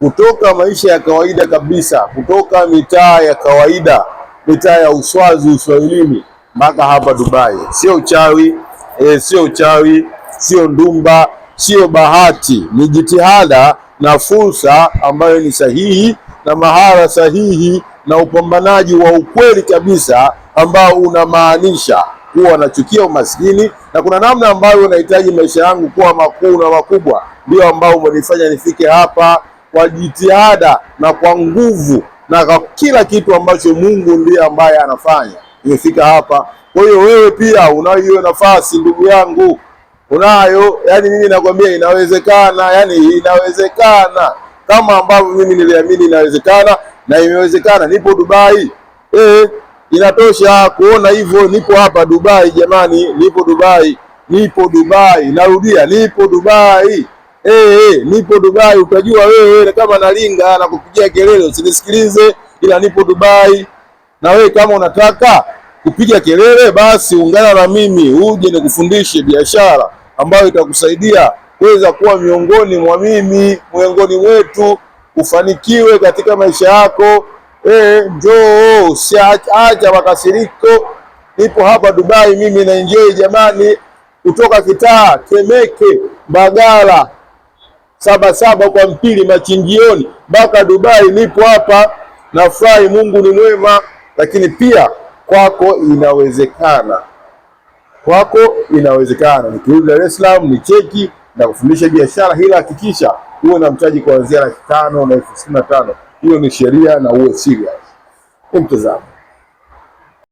kutoka maisha ya kawaida kabisa, kutoka mitaa ya kawaida, mitaa ya uswazi uswahilini mpaka hapa Dubai. Sio uchawi, sio uchawi, sio ndumba, sio bahati, ni jitihada na fursa ambayo ni sahihi na mahara sahihi na upambanaji wa ukweli kabisa ambao unamaanisha kuwa nachukia umaskini, na kuna namna ambayo unahitaji maisha yangu kuwa makuu na makubwa. Ndio ambao umenifanya nifike hapa kwa jitihada na kwa nguvu na kwa kila kitu ambacho Mungu ndiye ambaye anafanya nimefika hapa. Kwa hiyo wewe pia unayo hiyo nafasi ndugu yangu, unayo. Yani mimi nakwambia inawezekana, yani inawezekana kama ambavyo mimi niliamini inawezekana, na imewezekana. Nipo Dubai, inatosha kuona hivyo. Nipo hapa Dubai jamani, nipo Dubai, nipo Dubai, narudia, nipo Dubai. Nipo Dubai. Utajua wewe kama nalinga na kupigia kelele usinisikilize, ila nipo Dubai. Na wewe kama unataka kupiga kelele, basi ungana na mimi uje nikufundishe biashara ambayo itakusaidia kuweza kuwa miongoni miongoni mwetu, ufanikiwe katika maisha yako. Njoo, usiacha makasiriko. Nipo hapa Dubai, mimi na enjoy jamani, kutoka kitaa Temeke, Mbagala, Sabasaba kwa Mpili, Machinjioni mpaka Dubai. Nipo hapa, nafurahi. Mungu ni mwema. Lakini pia kwako inawezekana, kwako inawezekana. Nikirudi Dar es Salaam ni cheki na kufundisha biashara, ila hakikisha uwe na mtaji kuanzia 5,000 na 65,000. Hiyo ni sheria na uwe serious. Mtazamo.